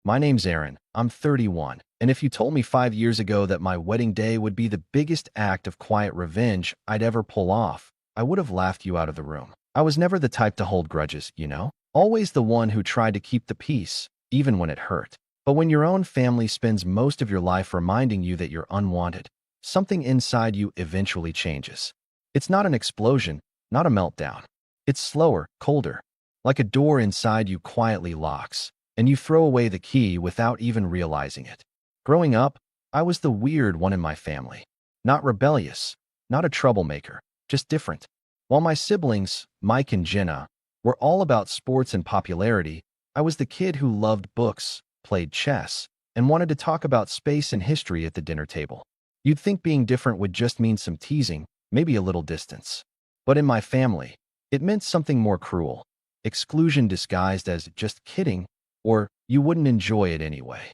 My name's Aaron. I'm 31. And if you told me 5 years ago that my wedding day would be the biggest act of quiet revenge I'd ever pull off, I would have laughed you out of the room. I was never the type to hold grudges, you know? Always the one who tried to keep the peace, even when it hurt. But when your own family spends most of your life reminding you that you're unwanted, something inside you eventually changes. It's not an explosion, not a meltdown. It's slower, colder, like a door inside you quietly locks, and you throw away the key without even realizing it. Growing up, I was the weird one in my family. Not rebellious, not a troublemaker, just different. While my siblings, Mike and Jenna, were all about sports and popularity, I was the kid who loved books, played chess, and wanted to talk about space and history at the dinner table. You'd think being different would just mean some teasing, maybe a little distance. But in my family, it meant something more cruel. Exclusion disguised as just kidding, or you wouldn't enjoy it anyway.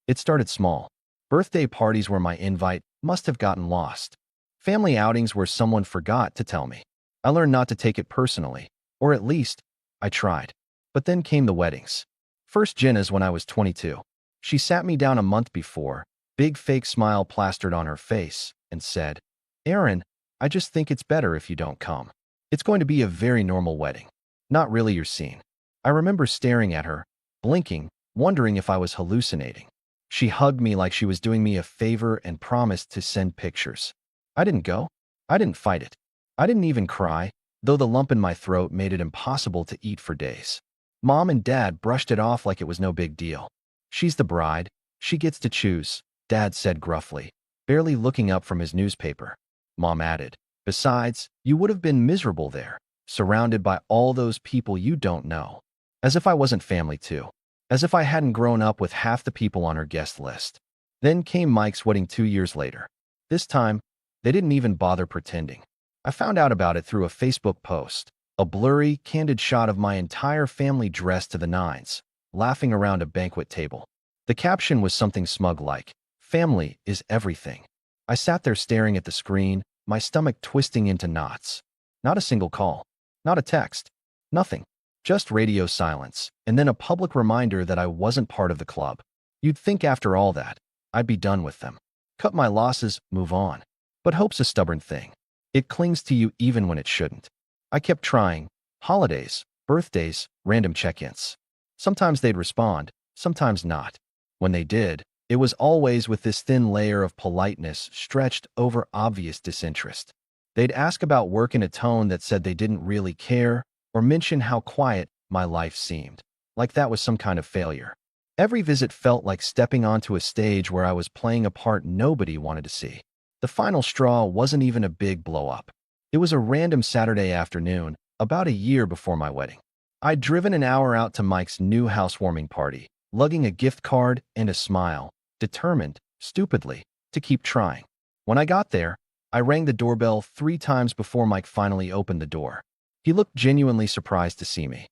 It started small. Birthday parties where my invite must have gotten lost. Family outings where someone forgot to tell me. I learned not to take it personally, or at least, I tried. But then came the weddings. First Jenna's when I was 22. She sat me down a month before, big fake smile plastered on her face, and said, "Aaron, I just think it's better if you don't come. It's going to be a very normal wedding. Not really your scene." I remember staring at her, blinking, wondering if I was hallucinating. She hugged me like she was doing me a favor and promised to send pictures. I didn't go. I didn't fight it. I didn't even cry, though the lump in my throat made it impossible to eat for days. Mom and Dad brushed it off like it was no big deal. "She's the bride. She gets to choose," Dad said gruffly, barely looking up from his newspaper. Mom added, "Besides, you would have been miserable there, surrounded by all those people you don't know." As if I wasn't family too. As if I hadn't grown up with half the people on her guest list. Then came Mike's wedding 2 years later. This time, they didn't even bother pretending. I found out about it through a Facebook post, a blurry, candid shot of my entire family dressed to the nines, laughing around a banquet table. The caption was something smug like, "Family is everything." I sat there staring at the screen, my stomach twisting into knots. Not a single call. Not a text. Nothing. Just radio silence, and then a public reminder that I wasn't part of the club. You'd think after all that, I'd be done with them. Cut my losses, move on. But hope's a stubborn thing. It clings to you even when it shouldn't. I kept trying. Holidays, birthdays, random check-ins. Sometimes they'd respond, sometimes not. When they did, it was always with this thin layer of politeness stretched over obvious disinterest. They'd ask about work in a tone that said they didn't really care, or mention how quiet my life seemed, like that was some kind of failure. Every visit felt like stepping onto a stage where I was playing a part nobody wanted to see. The final straw wasn't even a big blow-up. It was a random Saturday afternoon, about a year before my wedding. I'd driven an hour out to Mike's new housewarming party, lugging a gift card and a smile, determined, stupidly, to keep trying. When I got there, I rang the doorbell 3 times before Mike finally opened the door. He looked genuinely surprised to see me.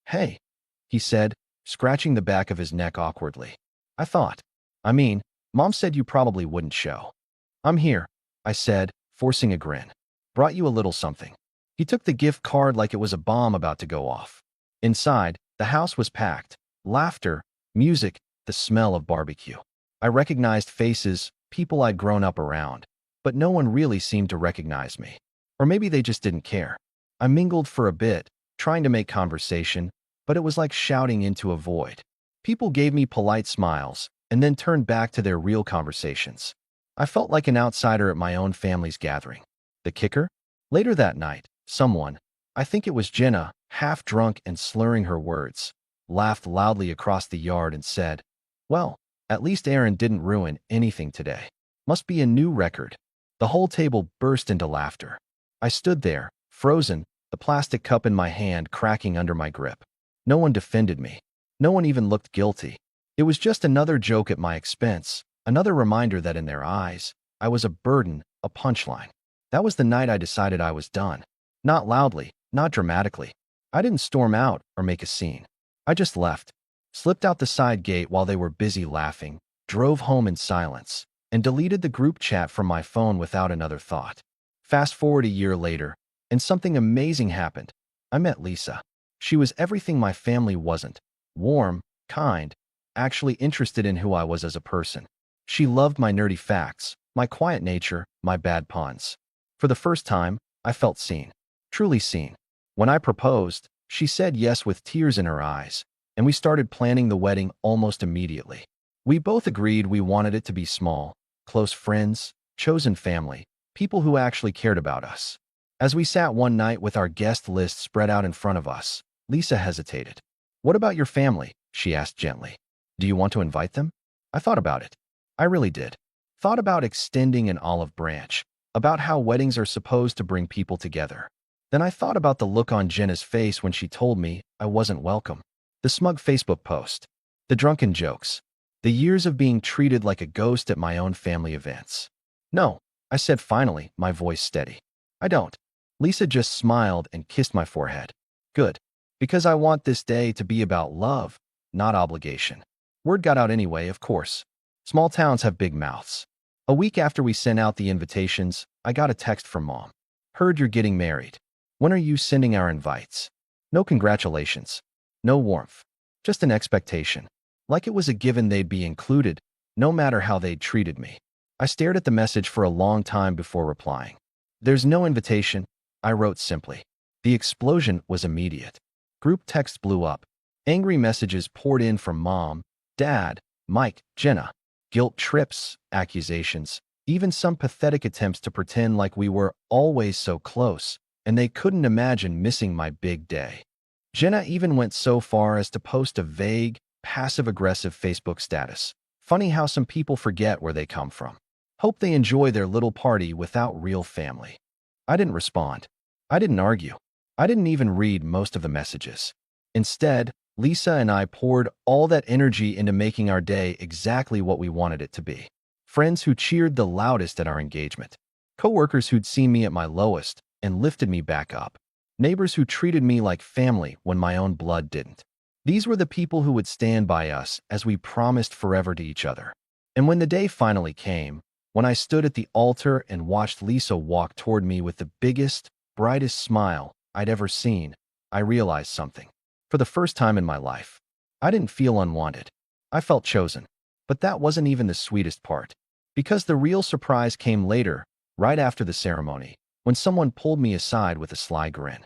Hey," he said, scratching the back of his neck awkwardly. Mom said you probably wouldn't show." "I'm here," I said, forcing a grin. "Brought you a little something." He took the gift card like it was a bomb about to go off. Inside, the house was packed. Laughter, music, the smell of barbecue. I recognized faces, people I'd grown up around, but no one really seemed to recognize me. Or maybe they just didn't care. I mingled for a bit, trying to make conversation, but it was like shouting into a void. People gave me polite smiles, and then turned back to their real conversations. I felt like an outsider at my own family's gathering. The kicker? Later that night, someone, I think it was Jenna, half drunk and slurring her words, laughed loudly across the yard and said, "Well, at least Aaron didn't ruin anything today. Must be a new record." The whole table burst into laughter. I stood there, frozen, the plastic cup in my hand cracking under my grip. No one defended me. No one even looked guilty. It was just another joke at my expense, another reminder that in their eyes, I was a burden, a punchline. That was the night I decided I was done. Not loudly, not dramatically. I didn't storm out or make a scene. I just left, slipped out the side gate while they were busy laughing, drove home in silence, and deleted the group chat from my phone without another thought. Fast forward a year later, and something amazing happened. I met Lisa. She was everything my family wasn't. Warm, kind, actually interested in who I was as a person. She loved my nerdy facts, my quiet nature, my bad puns. For the first time, I felt seen. Truly seen. When I proposed, she said yes with tears in her eyes, and we started planning the wedding almost immediately. We both agreed we wanted it to be small, close friends, chosen family, people who actually cared about us. As we sat one night with our guest list spread out in front of us, Lisa hesitated. "What about your family?" she asked gently. "Do you want to invite them?" I thought about it. I really did. Thought about extending an olive branch, about how weddings are supposed to bring people together. Then I thought about the look on Jenna's face when she told me I wasn't welcome. The smug Facebook post. The drunken jokes. The years of being treated like a ghost at my own family events. "No," I said finally, my voice steady. "I don't." Lisa just smiled and kissed my forehead. "Good. Because I want this day to be about love, not obligation." Word got out anyway, of course. Small towns have big mouths. A week after we sent out the invitations, I got a text from Mom. "Heard you're getting married. When are you sending our invites?" No congratulations. No warmth. Just an expectation. Like it was a given they'd be included, no matter how they'd treated me. I stared at the message for a long time before replying. "There's no invitation," I wrote simply. The explosion was immediate. Group text blew up. Angry messages poured in from Mom, Dad, Mike, Jenna. Guilt trips, accusations, even some pathetic attempts to pretend like we were always so close, and they couldn't imagine missing my big day. Jenna even went so far as to post a vague, passive-aggressive Facebook status. "Funny how some people forget where they come from. Hope they enjoy their little party without real family." I didn't respond. I didn't argue. I didn't even read most of the messages. Instead, Lisa and I poured all that energy into making our day exactly what we wanted it to be. Friends who cheered the loudest at our engagement. Coworkers who'd seen me at my lowest and lifted me back up. Neighbors who treated me like family when my own blood didn't. These were the people who would stand by us as we promised forever to each other. And when the day finally came, when I stood at the altar and watched Lisa walk toward me with the biggest, brightest smile I'd ever seen, I realized something. For the first time in my life, I didn't feel unwanted. I felt chosen. But that wasn't even the sweetest part. Because the real surprise came later, right after the ceremony, when someone pulled me aside with a sly grin.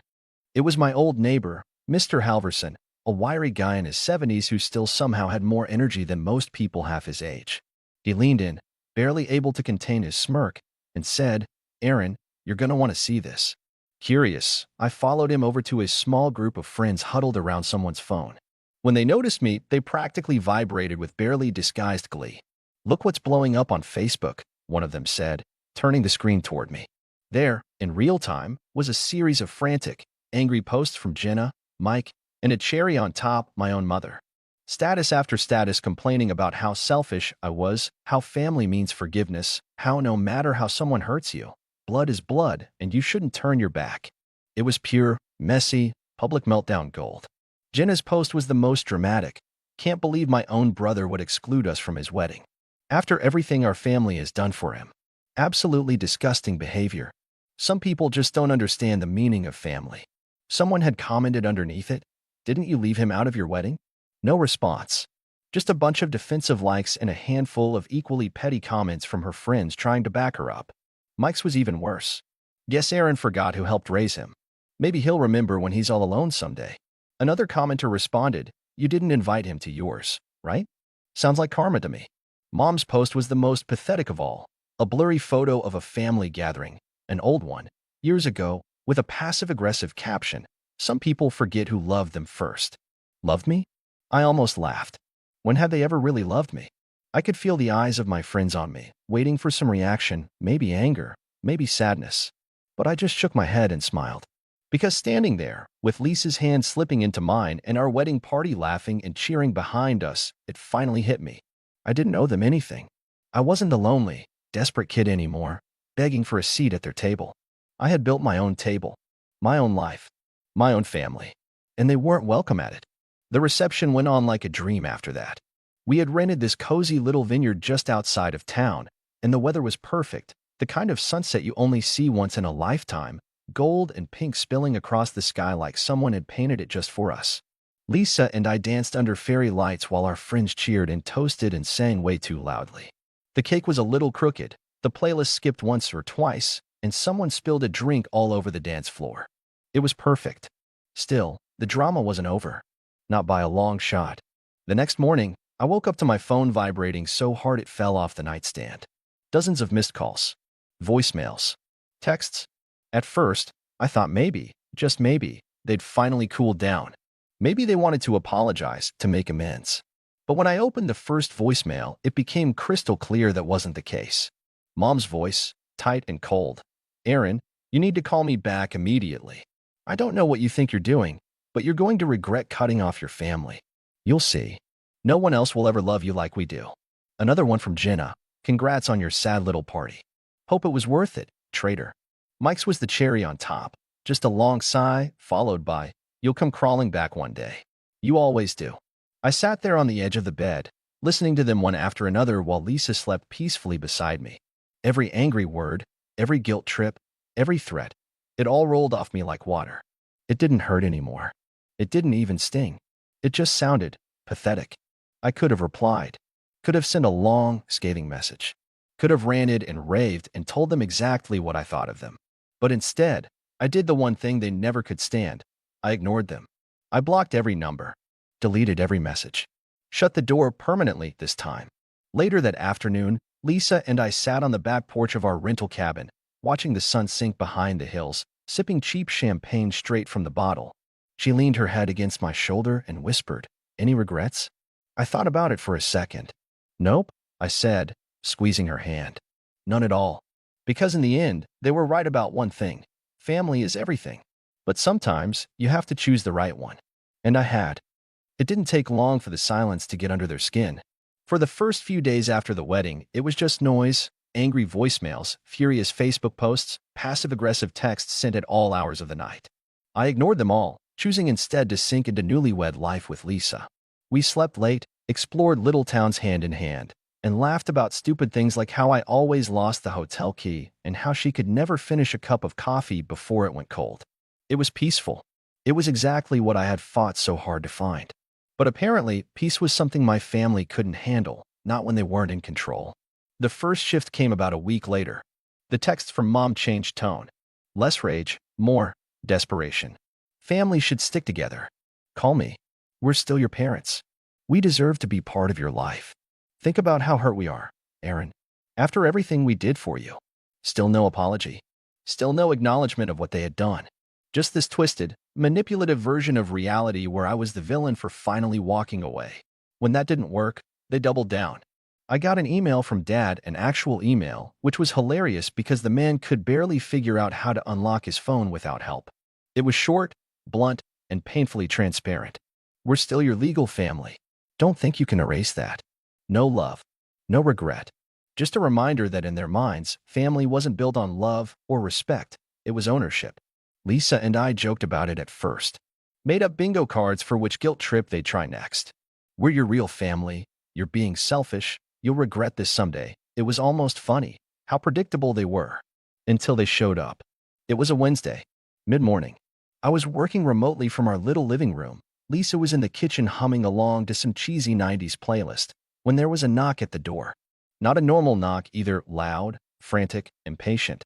It was my old neighbor, Mr. Halverson, a wiry guy in his 70s who still somehow had more energy than most people half his age. He leaned in, barely able to contain his smirk, and said, "Aaron, you're gonna want to see this." Curious, I followed him over to his small group of friends huddled around someone's phone. When they noticed me, they practically vibrated with barely disguised glee. "Look what's blowing up on Facebook," one of them said, turning the screen toward me. There, in real time, was a series of frantic, angry posts from Jenna, Mike, and a cherry on top, my own mother. Status after status complaining about how selfish I was, how family means forgiveness, how no matter how someone hurts you, blood is blood, and you shouldn't turn your back. It was pure, messy, public meltdown gold. Jenna's post was the most dramatic. "Can't believe my own brother would exclude us from his wedding. After everything our family has done for him. Absolutely disgusting behavior. Some people just don't understand the meaning of family." Someone had commented underneath it, "Didn't you leave him out of your wedding?" No response. Just a bunch of defensive likes and a handful of equally petty comments from her friends trying to back her up. Mike's was even worse. "Guess Aaron forgot who helped raise him. Maybe he'll remember when he's all alone someday." Another commenter responded, "You didn't invite him to yours, right? Sounds like karma to me." Mom's post was the most pathetic of all. A blurry photo of a family gathering, an old one, years ago, with a passive-aggressive caption, "Some people forget who loved them first." Loved me? I almost laughed. When had they ever really loved me? I could feel the eyes of my friends on me, waiting for some reaction, maybe anger, maybe sadness. But I just shook my head and smiled. Because standing there, with Lisa's hand slipping into mine and our wedding party laughing and cheering behind us, it finally hit me. I didn't owe them anything. I wasn't the lonely, desperate kid anymore, begging for a seat at their table. I had built my own table, my own life, my own family, and they weren't welcome at it. The reception went on like a dream after that. We had rented this cozy little vineyard just outside of town, and the weather was perfect, the kind of sunset you only see once in a lifetime, gold and pink spilling across the sky like someone had painted it just for us. Lisa and I danced under fairy lights while our friends cheered and toasted and sang way too loudly. The cake was a little crooked, the playlist skipped once or twice, and someone spilled a drink all over the dance floor. It was perfect. Still, the drama wasn't over. Not by a long shot. The next morning, I woke up to my phone vibrating so hard it fell off the nightstand. Dozens of missed calls. Voicemails. Texts. At first, I thought maybe, just maybe, they'd finally cooled down. Maybe they wanted to apologize, to make amends. But when I opened the first voicemail, it became crystal clear that wasn't the case. Mom's voice, tight and cold. "Aaron, you need to call me back immediately. I don't know what you think you're doing, but you're going to regret cutting off your family. You'll see. No one else will ever love you like we do." Another one from Jenna. "Congrats on your sad little party. Hope it was worth it, traitor." Mike's was the cherry on top. Just a long sigh, followed by, "You'll come crawling back one day. You always do." I sat there on the edge of the bed, listening to them one after another while Lisa slept peacefully beside me. Every angry word, every guilt trip, every threat, it all rolled off me like water. It didn't hurt anymore. It didn't even sting. It just sounded pathetic. I could have replied. Could have sent a long, scathing message. Could have ranted and raved and told them exactly what I thought of them. But instead, I did the one thing they never could stand. I ignored them. I blocked every number. Deleted every message. Shut the door permanently this time. Later that afternoon, Lisa and I sat on the back porch of our rental cabin, watching the sun sink behind the hills, sipping cheap champagne straight from the bottle. She leaned her head against my shoulder and whispered, "Any regrets?" I thought about it for a second. "Nope," I said, squeezing her hand. "None at all. Because in the end, they were right about one thing. Family is everything. But sometimes, you have to choose the right one." And I had. It didn't take long for the silence to get under their skin. For the first few days after the wedding, it was just noise, angry voicemails, furious Facebook posts, passive-aggressive texts sent at all hours of the night. I ignored them all, choosing instead to sink into newlywed life with Lisa. We slept late, explored little towns hand in hand, and laughed about stupid things like how I always lost the hotel key and how she could never finish a cup of coffee before it went cold. It was peaceful. It was exactly what I had fought so hard to find. But apparently, peace was something my family couldn't handle, not when they weren't in control. The first shift came about a week later. The text from Mom changed tone. Less rage, more desperation. "Family should stick together. Call me. We're still your parents. We deserve to be part of your life. Think about how hurt we are, Aaron. After everything we did for you." Still no apology. Still no acknowledgement of what they had done. Just this twisted, manipulative version of reality where I was the villain for finally walking away. When that didn't work, they doubled down. I got an email from Dad, an actual email, which was hilarious because the man could barely figure out how to unlock his phone without help. It was short, blunt, and painfully transparent. "We're still your legal family. Don't think you can erase that. No love. No regret. Just a reminder that in their minds, family wasn't built on love or respect. It was ownership." Lisa and I joked about it at first. Made up bingo cards for which guilt trip they'd try next. "We're your real family. You're being selfish. You'll regret this someday." It was almost funny how predictable they were. Until they showed up. It was a Wednesday. Mid-morning. I was working remotely from our little living room. Lisa was in the kitchen humming along to some cheesy 90s playlist when there was a knock at the door. Not a normal knock, either loud, frantic, impatient.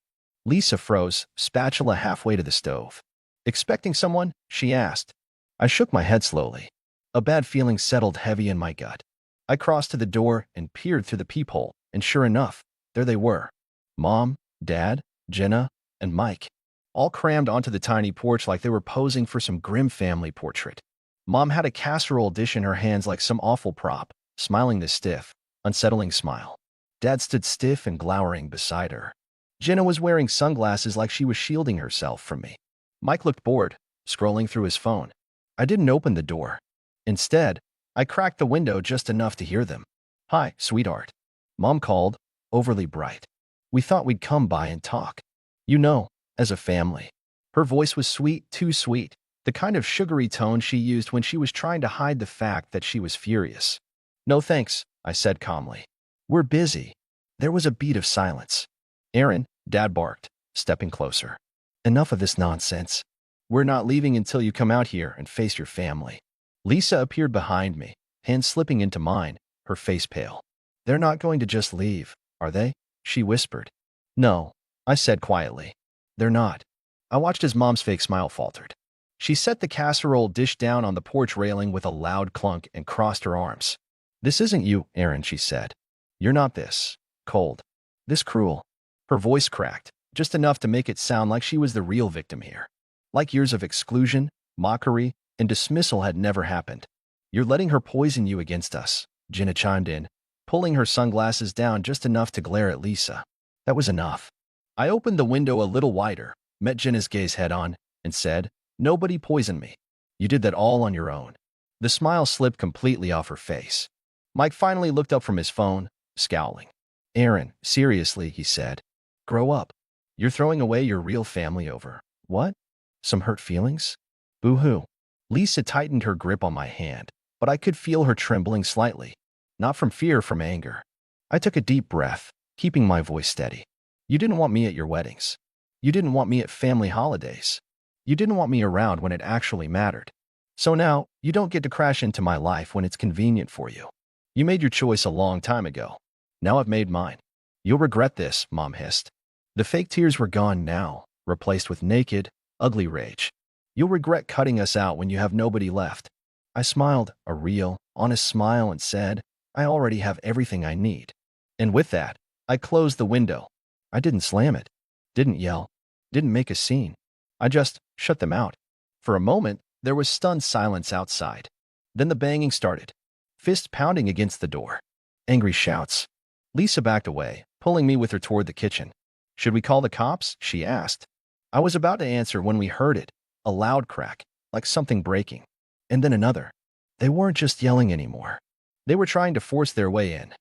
Lisa froze, spatula halfway to the stove. "Expecting someone?" she asked. I shook my head slowly. A bad feeling settled heavy in my gut. I crossed to the door and peered through the peephole, and sure enough, there they were. Mom, Dad, Jenna, and Mike. All crammed onto the tiny porch like they were posing for some grim family portrait. Mom had a casserole dish in her hands like some awful prop, smiling this stiff, unsettling smile. Dad stood stiff and glowering beside her. Jenna was wearing sunglasses like she was shielding herself from me. Mike looked bored, scrolling through his phone. I didn't open the door. Instead, I cracked the window just enough to hear them. "Hi, sweetheart." Mom called, overly bright. "We thought we'd come by and talk. You know, as a family." Her voice was sweet, too sweet, the kind of sugary tone she used when she was trying to hide the fact that she was furious. "No thanks," I said calmly. "We're busy." There was a beat of silence. "Aaron," Dad barked, stepping closer. "Enough of this nonsense. We're not leaving until you come out here and face your family." Lisa appeared behind me, hand slipping into mine, her face pale. They're not going to just leave, are they? She whispered. No, I said quietly. They're not. I watched as Mom's fake smile faltered. She set the casserole dish down on the porch railing with a loud clunk and crossed her arms. This isn't you, Aaron, she said. You're not this cold, this cruel. Her voice cracked, just enough to make it sound like she was the real victim here. Like years of exclusion, mockery, and dismissal had never happened. You're letting her poison you against us, Jenna chimed in, pulling her sunglasses down just enough to glare at Lisa. That was enough. I opened the window a little wider, met Jenna's gaze head-on, and said, Nobody poisoned me. You did that all on your own. The smile slipped completely off her face. Mike finally looked up from his phone, scowling. Aaron, seriously, he said. Grow up. You're throwing away your real family over. What? Some hurt feelings? Boo-hoo. Lisa tightened her grip on my hand, but I could feel her trembling slightly. Not from fear, from anger. I took a deep breath, keeping my voice steady. You didn't want me at your weddings. You didn't want me at family holidays. You didn't want me around when it actually mattered. So now, you don't get to crash into my life when it's convenient for you. You made your choice a long time ago. Now I've made mine. You'll regret this, Mom hissed. The fake tears were gone now, replaced with naked, ugly rage. You'll regret cutting us out when you have nobody left. I smiled, a real, honest smile, and said, I already have everything I need. And with that, I closed the window. I didn't slam it, didn't yell, didn't make a scene. I just shut them out. For a moment, there was stunned silence outside. Then the banging started, fist pounding against the door. Angry shouts. Lisa backed away, pulling me with her toward the kitchen. Should we call the cops? She asked. I was about to answer when we heard it, a loud crack, like something breaking. And then another. They weren't just yelling anymore. They were trying to force their way in.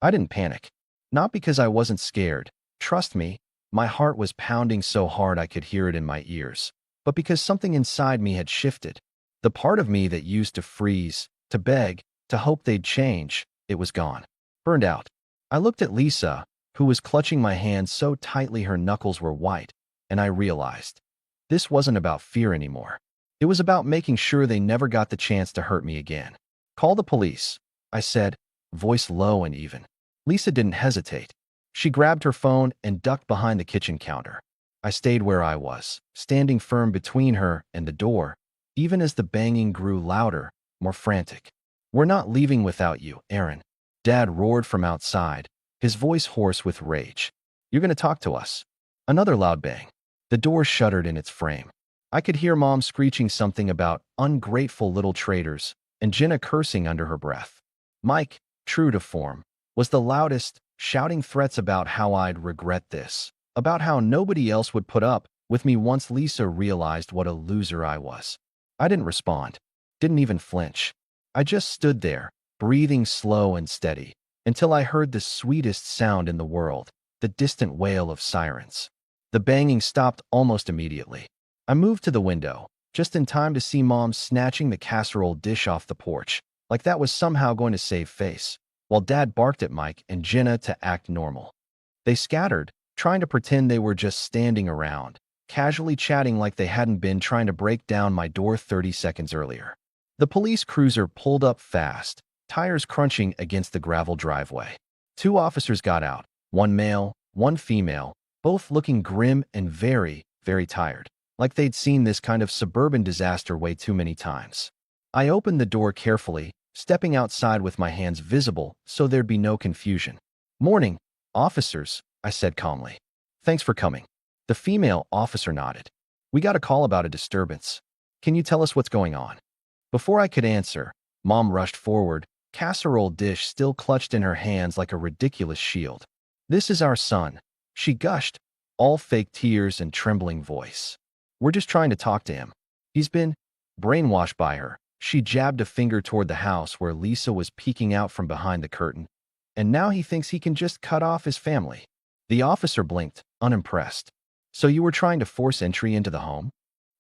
I didn't panic. Not because I wasn't scared. Trust me, my heart was pounding so hard I could hear it in my ears. But because something inside me had shifted. The part of me that used to freeze, to beg, to hope they'd change, it was gone. Burned out. I looked at Lisa, who was clutching my hand so tightly her knuckles were white, and I realized. This wasn't about fear anymore. It was about making sure they never got the chance to hurt me again. Call the police, I said, voice low and even. Lisa didn't hesitate. She grabbed her phone and ducked behind the kitchen counter. I stayed where I was, standing firm between her and the door, even as the banging grew louder, more frantic. We're not leaving without you, Aaron. Dad roared from outside, his voice hoarse with rage. You're going to talk to us. Another loud bang. The door shuddered in its frame. I could hear Mom screeching something about ungrateful little traitors and Jenna cursing under her breath. Mike, true to form, was the loudest, shouting threats about how I'd regret this, about how nobody else would put up with me once Lisa realized what a loser I was. I didn't respond, didn't even flinch. I just stood there, breathing slow and steady, until I heard the sweetest sound in the world, the distant wail of sirens. The banging stopped almost immediately. I moved to the window, just in time to see Mom snatching the casserole dish off the porch, like that was somehow going to save face, while Dad barked at Mike and Jenna to act normal. They scattered, trying to pretend they were just standing around, casually chatting like they hadn't been trying to break down my door 30 seconds earlier. The police cruiser pulled up fast, tires crunching against the gravel driveway. 2 officers got out, 1 male, 1 female, both looking grim and very, very tired, like they'd seen this kind of suburban disaster way too many times. I opened the door carefully, stepping outside with my hands visible so there'd be no confusion. Morning, officers, I said calmly. Thanks for coming. The female officer nodded. We got a call about a disturbance. Can you tell us what's going on? Before I could answer, Mom rushed forward, casserole dish still clutched in her hands like a ridiculous shield. This is our son, she gushed, all fake tears and trembling voice. We're just trying to talk to him. He's been brainwashed by her. She jabbed a finger toward the house where Lisa was peeking out from behind the curtain. And now he thinks he can just cut off his family. The officer blinked, unimpressed. So you were trying to force entry into the home?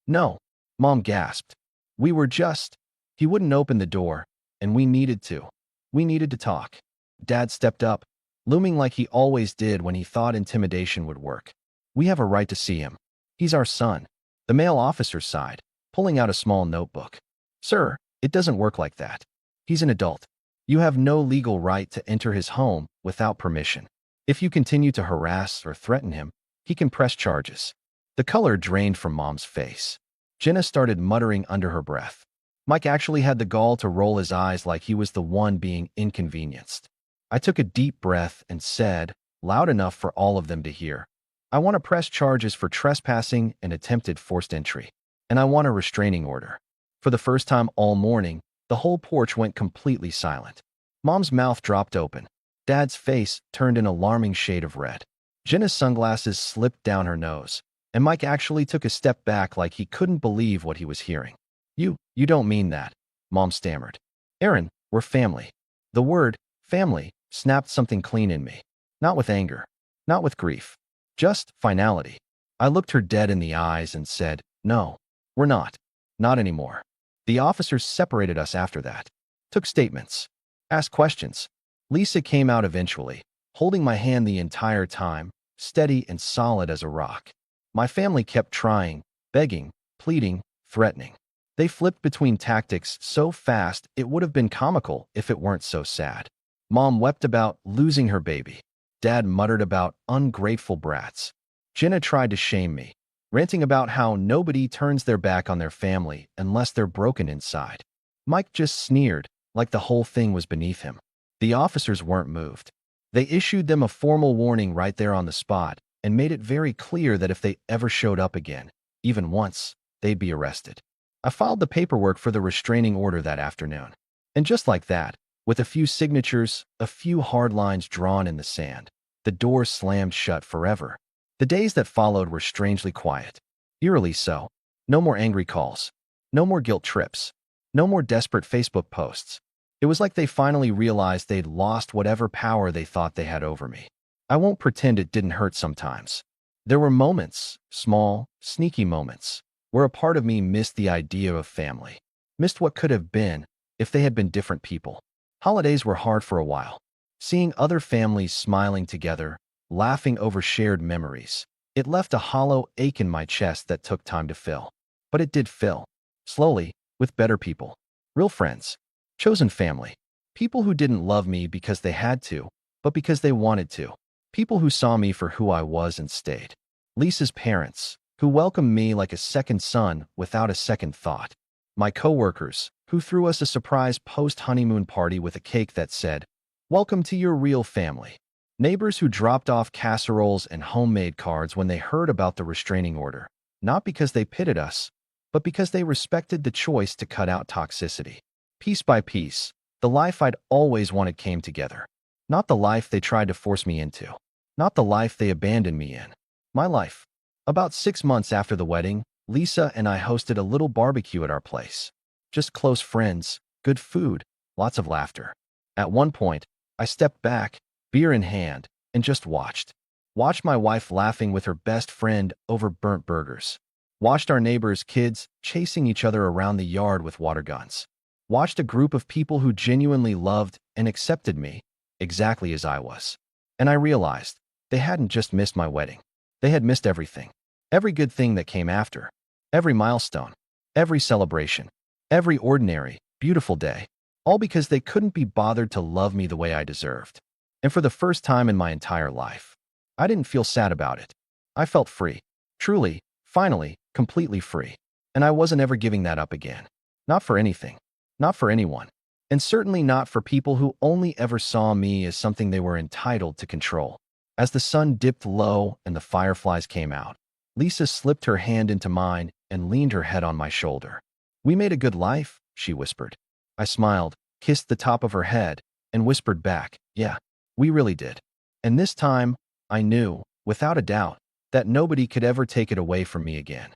No, Mom gasped. We were just... He wouldn't open the door, and we needed to. We needed to talk. Dad stepped up, looming like he always did when he thought intimidation would work. We have a right to see him. He's our son. The male officer sighed, pulling out a small notebook. Sir, It doesn't work like that. He's an adult. You have no legal right to enter his home without permission. If you continue to harass or threaten him, he can press charges. The color drained from Mom's face. Jenna started muttering under her breath. Mike actually had the gall to roll his eyes like he was the one being inconvenienced. I took a deep breath and said, loud enough for all of them to hear, I want to press charges for trespassing and attempted forced entry. And I want a restraining order. For the first time all morning, the whole porch went completely silent. Mom's mouth dropped open. Dad's face turned an alarming shade of red. Jenna's sunglasses slipped down her nose, and Mike actually took a step back like he couldn't believe what he was hearing. You don't mean that, Mom stammered. Aaron, we're family. The word, family, snapped something clean in me. Not with anger. Not with grief. Just finality. I looked her dead in the eyes and said, no, we're not. Not anymore. The officers separated us after that. Took statements. Asked questions. Lisa came out eventually, holding my hand the entire time, steady and solid as a rock. My family kept trying, begging, pleading, threatening. They flipped between tactics so fast it would have been comical if it weren't so sad. Mom wept about losing her baby. Dad muttered about ungrateful brats. Jenna tried to shame me, ranting about how nobody turns their back on their family unless they're broken inside. Mike just sneered, like the whole thing was beneath him. The officers weren't moved. They issued them a formal warning right there on the spot and made it very clear that if they ever showed up again, even once, they'd be arrested. I filed the paperwork for the restraining order that afternoon. And just like that, with a few signatures, a few hard lines drawn in the sand, the door slammed shut forever. The days that followed were strangely quiet. Eerily so. No more angry calls. No more guilt trips. No more desperate Facebook posts. It was like they finally realized they'd lost whatever power they thought they had over me. I won't pretend it didn't hurt sometimes. There were moments, small, sneaky moments, where a part of me missed the idea of family. Missed what could have been if they had been different people. Holidays were hard for a while. Seeing other families smiling together, laughing over shared memories, it left a hollow ache in my chest that took time to fill. But it did fill. Slowly, with better people. Real friends. Chosen family. People who didn't love me because they had to, but because they wanted to. People who saw me for who I was and stayed. Lisa's parents, who welcomed me like a second son without a second thought. My coworkers, who threw us a surprise post-honeymoon party with a cake that said, "Welcome to your real family." Neighbors who dropped off casseroles and homemade cards when they heard about the restraining order, not because they pitted us, but because they respected the choice to cut out toxicity. Piece by piece, the life I'd always wanted came together. Not the life they tried to force me into. Not the life they abandoned me in. My life. About 6 months after the wedding, Lisa and I hosted a little barbecue at our place. Just close friends, good food, lots of laughter. At one point, I stepped back, beer in hand, and just watched. Watched my wife laughing with her best friend over burnt burgers. Watched our neighbors' kids chasing each other around the yard with water guns. Watched a group of people who genuinely loved and accepted me, exactly as I was. And I realized they hadn't just missed my wedding. They had missed everything. Every good thing that came after. Every milestone. Every celebration. Every ordinary, beautiful day. All because they couldn't be bothered to love me the way I deserved. And for the first time in my entire life, I didn't feel sad about it. I felt free. Truly, finally, completely free. And I wasn't ever giving that up again. Not for anything. Not for anyone. And certainly not for people who only ever saw me as something they were entitled to control. As the sun dipped low and the fireflies came out, Lisa slipped her hand into mine and leaned her head on my shoulder. "We made a good life," she whispered. I smiled, kissed the top of her head, and whispered back, "Yeah, we really did." And this time, I knew, without a doubt, that nobody could ever take it away from me again.